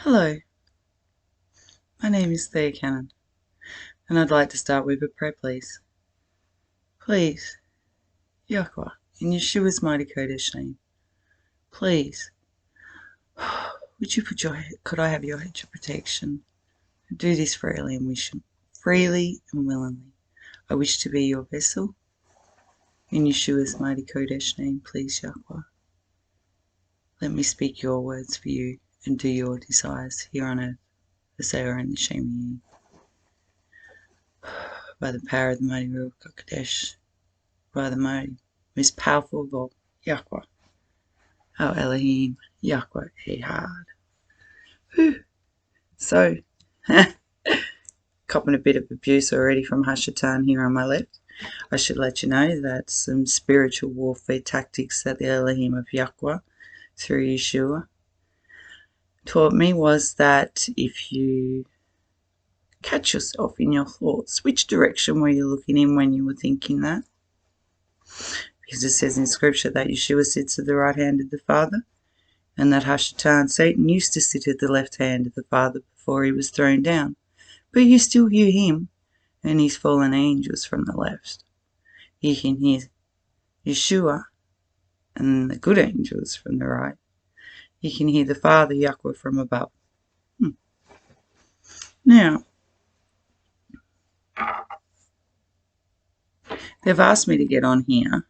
Hello, my name is Thea Cannon, and I'd like to start with a prayer, please. Please, Yahweh, in Yeshua's mighty Kodesh name, please, could I have your hedge of protection? I do this freely and willingly. I wish to be your vessel. In Yeshua's mighty Kodesh name, please, Yahweh, let me speak your words for you and do your desires here on earth as they are in the Shemi. By the power of the mighty Ruach HaKodesh, by the mighty, most powerful of all, Yahweh, our Elohim, Yahweh Ehad. So, copping a bit of abuse already from Hashatan here on my left. I should let you know that some spiritual warfare tactics that the Elohim of Yahweh through Yeshua taught me was that if you catch yourself in your thoughts, which direction were you looking in when you were thinking that? Because it says in scripture that Yeshua sits at the right hand of the Father, and that Hashatan, Satan, used to sit at the left hand of the Father before he was thrown down. But you still hear him and his fallen angels from the left. You can hear Yeshua and the good angels from the right. You can hear the Father, Yahweh, from above. Now, they've asked me to get on here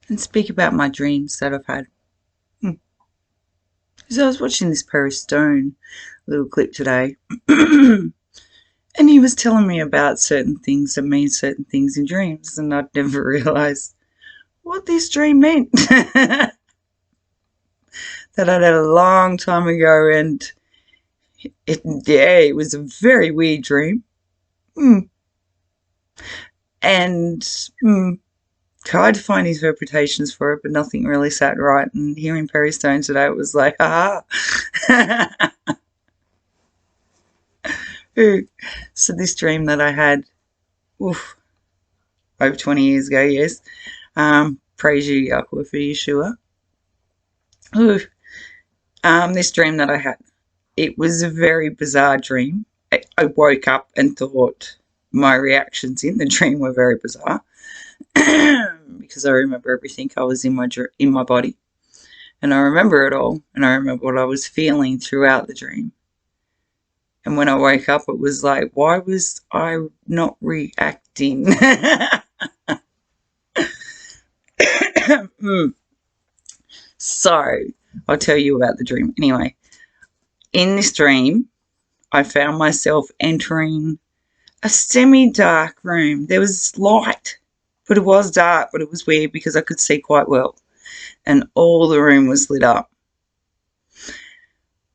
and speak about my dreams that I've had. Because I was watching this Perry Stone little clip today, and he was telling me about certain things that mean certain things in dreams, and I'd never realised what this dream meant. That I'd had a long time ago, and it was a very weird dream. And tried to find his interpretations for it, but nothing really sat right. And hearing Perry Stone today, it was like, So this dream that I had, over 20 years ago, yes. Praise you, Yahweh, for Yeshua. This dream that I had, it was a very bizarre dream. I woke up and thought my reactions in the dream were very bizarre. Because I remember everything. I was in my body, and I remember it all, and I remember what I was feeling throughout the dream. And when I woke up, it was like, why was I not reacting? So I'll tell you about the dream. Anyway, in this dream, I found myself entering a semi-dark room. There was light, but it was dark, but it was weird because I could see quite well. And all the room was lit up.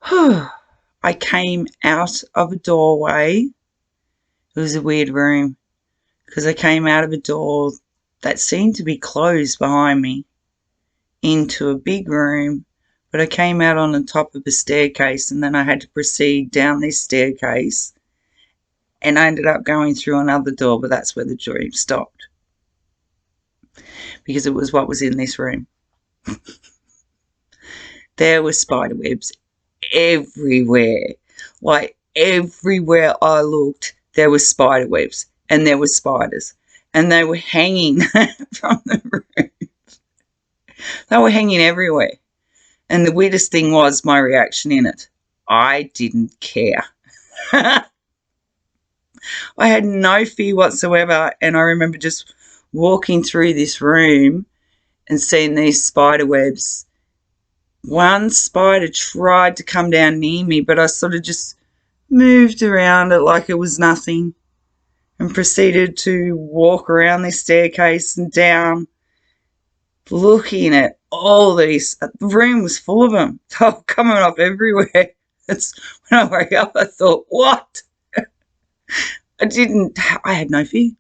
I came out of a doorway. It was a weird room because I came out of a door that seemed to be closed behind me into a big room, but I came out on the top of a staircase, and then I had to proceed down this staircase, and I ended up going through another door, but that's where the dream stopped because it was what was in this room. There were spider webs everywhere. Like everywhere I looked, there were spider webs, and there were spiders, and they were hanging from the roof. They were hanging everywhere. And the weirdest thing was my reaction in it. I didn't care. I had no fear whatsoever, and I remember just walking through this room and seeing these spider webs. One spider tried to come down near me, but I sort of just moved around it like it was nothing and proceeded to walk around this staircase and down, looking at all these. The room was full of them. They were coming up everywhere. That's when I woke up, I thought, what? I had no fear.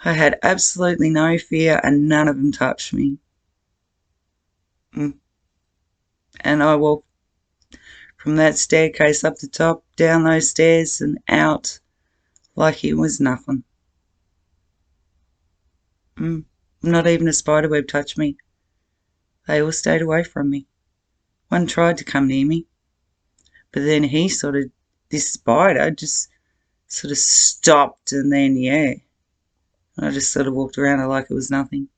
I had absolutely no fear, and none of them touched me. And I walked from that staircase up the top, down those stairs and out like it was nothing. Not even a spiderweb touched me. They all stayed away from me. One tried to come near me, but then this spider just sort of stopped, and then, yeah, I just sort of walked around it like it was nothing.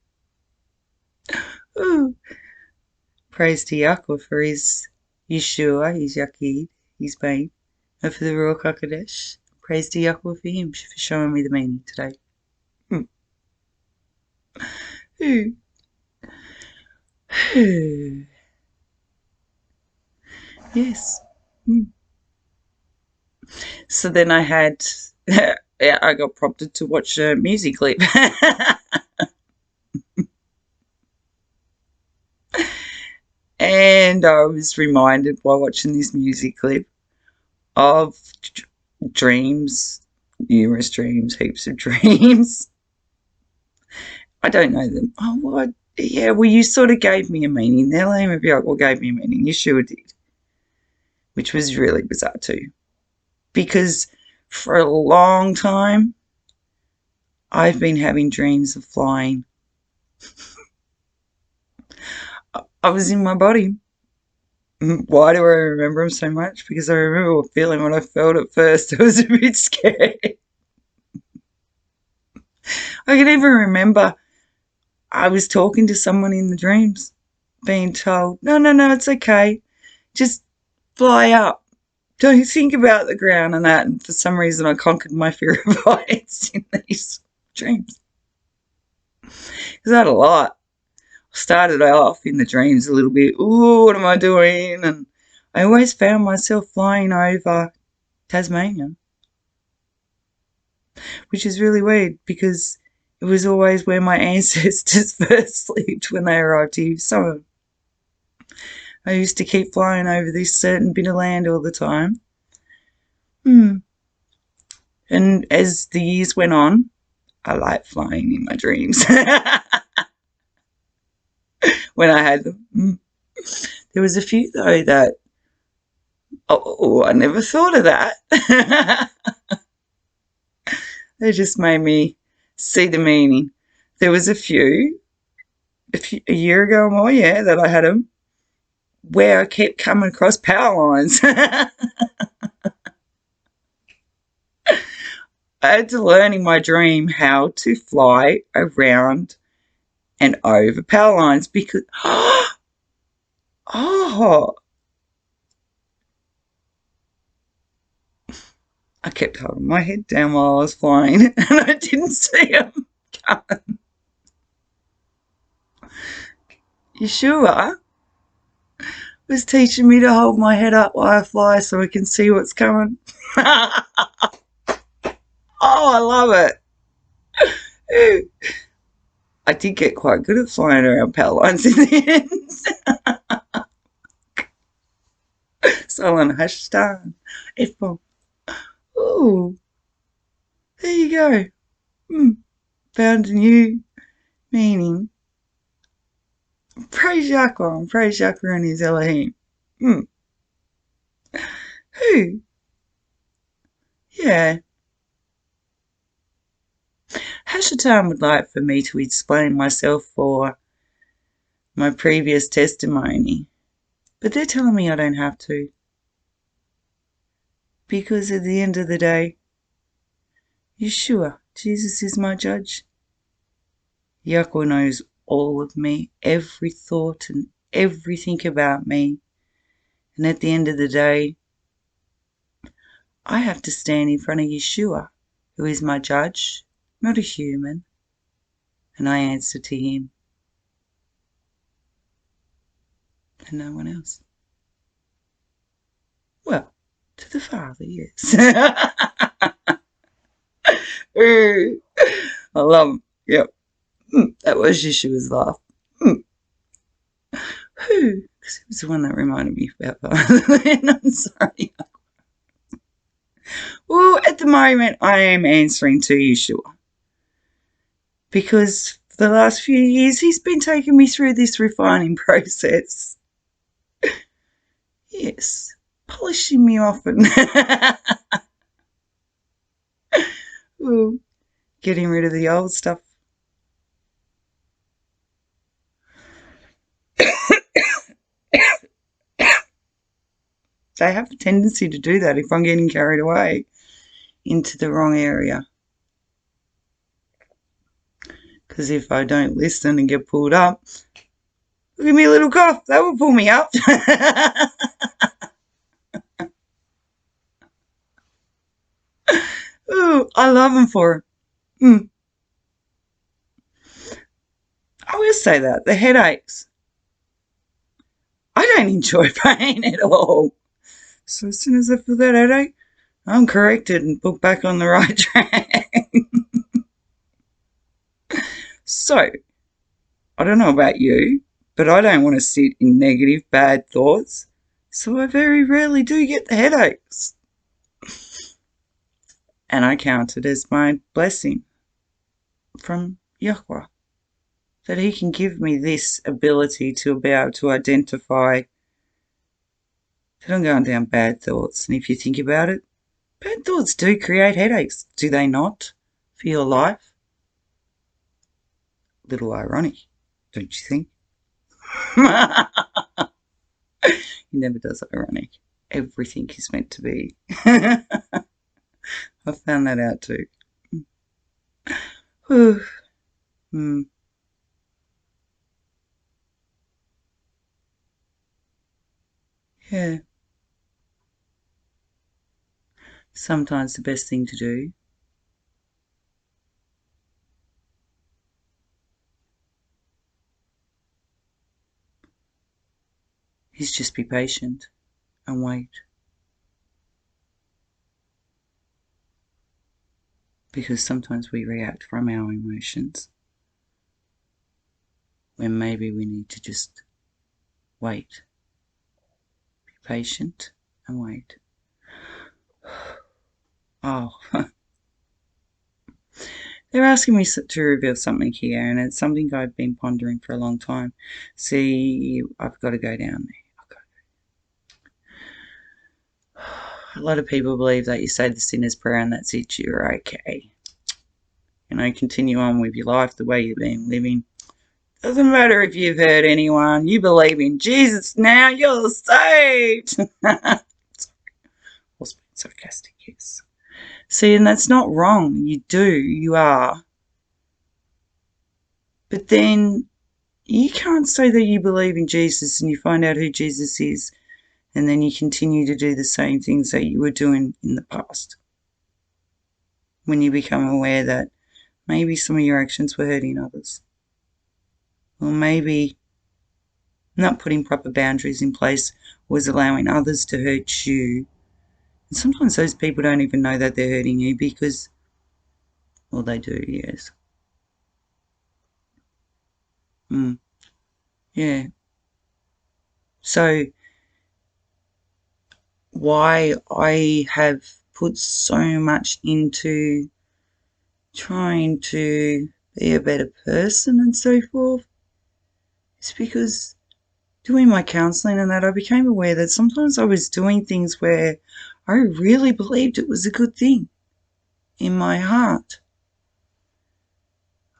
Ooh. Praise to Yahweh for his Yeshua, his Yaqid, his Bane, and for the Ruach HaKodesh. Praise to Yahweh for him for showing me the meaning today. Yes. So then I had, I got prompted to watch a music clip. And I was reminded while watching this music clip of dreams, numerous dreams, heaps of dreams. I don't know them. Oh, what? Yeah, well, you sort of gave me a meaning there. Let me be like, what gave me a meaning? You sure did. Which was really bizarre too. Because for a long time, I've been having dreams of flying. I was in my body. Why do I remember them so much? Because I remember feeling when I felt it first. I was a bit scared. I can even remember I was talking to someone in the dreams, being told, no, it's okay. Just fly up. Don't think about the ground and that. And for some reason, I conquered my fear of heights in these dreams. Because I had a lot. I started off in the dreams a little bit, ooh, what am I doing? And I always found myself flying over Tasmania, which is really weird because it was always where my ancestors first lived when they arrived here. So I used to keep flying over this certain bit of land all the time. And as the years went on, I liked flying in my dreams. When I had them. There was a few, though, that, oh, I never thought of that. They just made me see the meaning. There was a year ago or more, yeah, that I had them, where I kept coming across power lines. I had to learn in my dream how to fly around and over power lines because, oh, I kept holding my head down while I was flying and I didn't see them coming. Yeshua was teaching me to hold my head up while I fly so I can see what's coming. Oh, I love it. I did get quite good at flying around power lines in the end. Solon Hashtan. F-bomb. Ooh. There you go. Found a new meaning. Praise Yahweh and praise Yahweh and his Elohim. Who? Yeah. Hashatan would like for me to explain myself for my previous testimony, but they're telling me I don't have to. Because at the end of the day, Yeshua, Jesus is my judge. Yahweh knows all of me, every thought and everything about me. And at the end of the day, I have to stand in front of Yeshua, who is my judge, not a human, and I answer to him and no one else. Well, to the Father, yes. I love him. Yep. That was Yeshua's laugh. Who? Because it was the one that reminded me about that. I'm sorry. Well, at the moment, I am answering to Yeshua. Because for the last few years, he's been taking me through this refining process. Yes. Polishing me off and getting rid of the old stuff. They have a tendency to do that if I'm getting carried away into the wrong area. Because if I don't listen and get pulled up, look at me little cough, that will pull me up. Ooh, I love them for it. Mm. I will say that, the headaches. I don't enjoy pain at all. So as soon as I feel that headache, I'm corrected and put back on the right track. So, I don't know about you, but I don't want to sit in negative, bad thoughts. So I very rarely do get the headaches. And I count it as my blessing from Yahweh, that He can give me this ability to be able to identify that I'm going down bad thoughts. And if you think about it, bad thoughts do create headaches, do they not, for your life? Little ironic, don't you think? He never does ironic. Everything is meant to be. I found that out too. Whew. Yeah. Sometimes the best thing to do is just be patient and wait. Because sometimes we react from our emotions when maybe we need to just wait. Be patient and wait. Oh, they're asking me to reveal something here, and it's something I've been pondering for a long time. See, I've got to go down there. A lot of people believe that you say the sinner's prayer and that's it, you're okay. Continue on with your life the way you've been living. Doesn't matter if you've hurt anyone, you believe in Jesus now, you're saved. Sorry, I was being sarcastic, yes. See, and that's not wrong. You do, you are. But then you can't say that you believe in Jesus and you find out who Jesus is and then you continue to do the same things that you were doing in the past. When you become aware that maybe some of your actions were hurting others. Or maybe not putting proper boundaries in place was allowing others to hurt you. And sometimes those people don't even know that they're hurting you because, well, they do, yes. Yeah. So why I have put so much into trying to be a better person and so forth is because doing my counselling and that, I became aware that sometimes I was doing things where I really believed it was a good thing in my heart.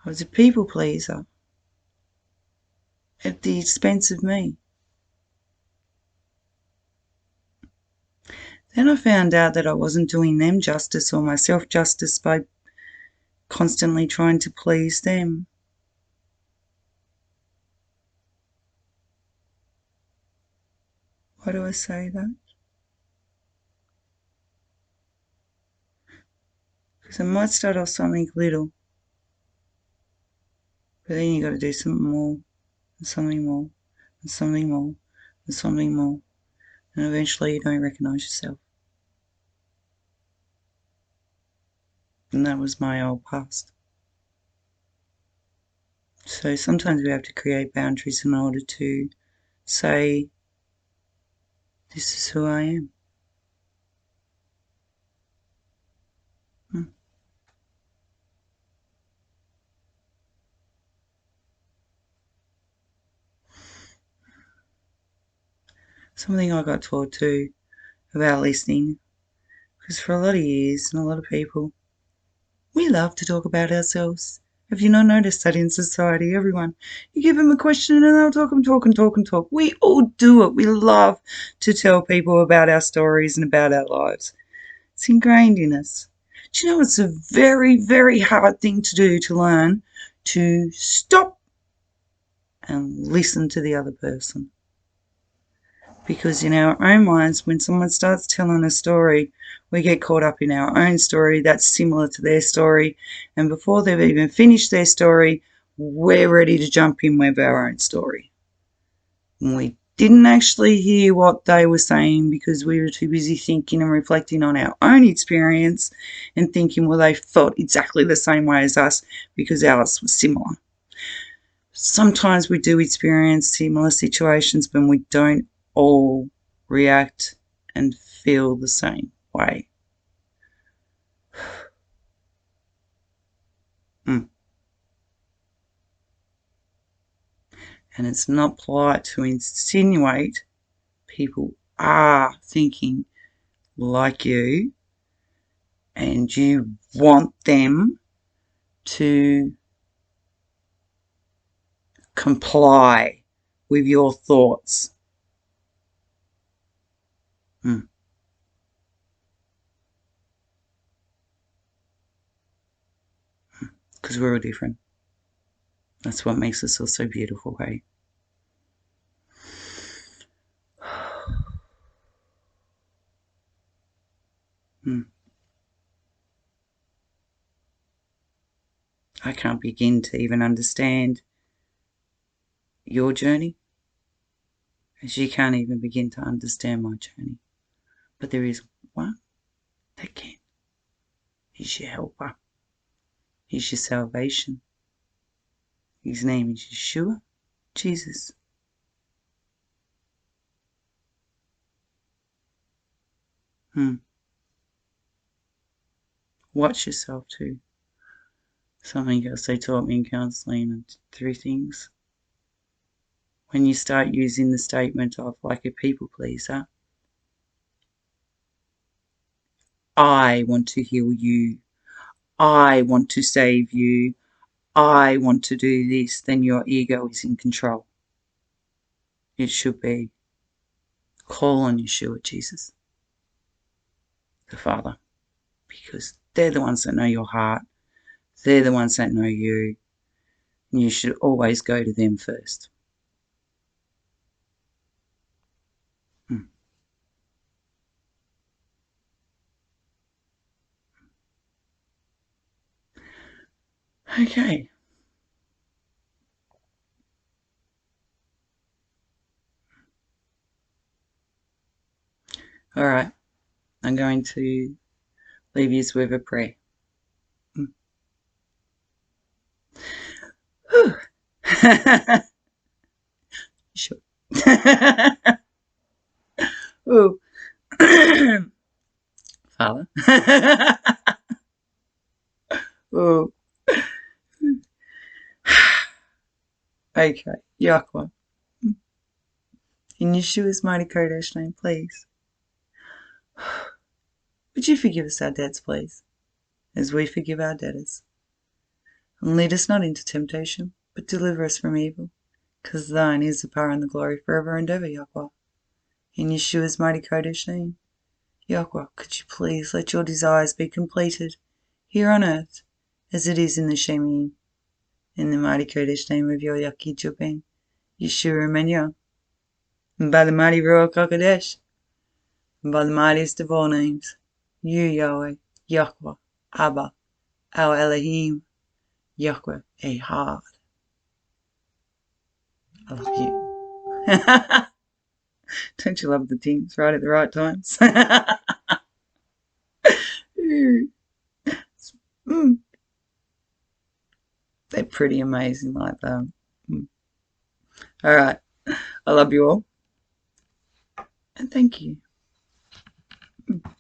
I was a people pleaser at the expense of me. Then I found out that I wasn't doing them justice or myself justice by constantly trying to please them. Why do I say that? Because it might start off something little, but then you got to do something more, and something more, and something more, and something more, and eventually you don't recognise yourself. And that was my old past. So sometimes we have to create boundaries in order to say, this is who I am. Something I got taught too about listening, because for a lot of years and a lot of people, we love to talk about ourselves. Have you not noticed that in society, everyone, you give them a question and they'll talk and talk and talk and talk. We all do it. We love to tell people about our stories and about our lives. It's ingrained in us. Do you know it's a very, very hard thing to do, to learn to stop and listen to the other person? Because in our own minds, when someone starts telling a story, we get caught up in our own story that's similar to their story, and before they've even finished their story, we're ready to jump in with our own story. And we didn't actually hear what they were saying because we were too busy thinking and reflecting on our own experience and thinking, well, they felt exactly the same way as us because ours was similar. Sometimes we do experience similar situations, but we don't all react and feel the same way. And it's not polite to insinuate people are thinking like you and you want them to comply with your thoughts. Because we're all different. That's what makes us all so beautiful, hey? I can't begin to even understand your journey, as you can't even begin to understand my journey. But there is one that can. He's your helper. He's your salvation. His name is Yeshua, Jesus. Watch yourself too. Something else they taught me in counselling, and 3 things. When you start using the statement of like a people pleaser, I want to heal you, I want to save you, I want to do this, then your ego is in control. It should be call on Yeshua, Jesus, the Father, because they're the ones that know your heart. They're the ones that know you. And you should always go to them first. Okay. All right. I'm going to leave you with a prayer. Sure. Ooh. Father. Ooh. Okay. Yahweh. In Yeshua's mighty Kodesh name, please. Would you forgive us our debts, please, as we forgive our debtors? And lead us not into temptation, but deliver us from evil. Because thine is the power and the glory forever and ever, Yahweh. In Yeshua's mighty Kodesh name. Yahweh, could you please let your desires be completed here on earth as it is in the Shemin, in the mighty Kodesh name of your Yaki Jubin, Yeshua Emmanuel, and by the mighty Ruach HaKodesh, and by the mightiest of all names, you Yahweh, Yahweh, Abba, our Elohim, Yahweh, Ehad. I love you. Don't you love the things right at the right times? They're pretty amazing like that. All right. I love you all. And thank you.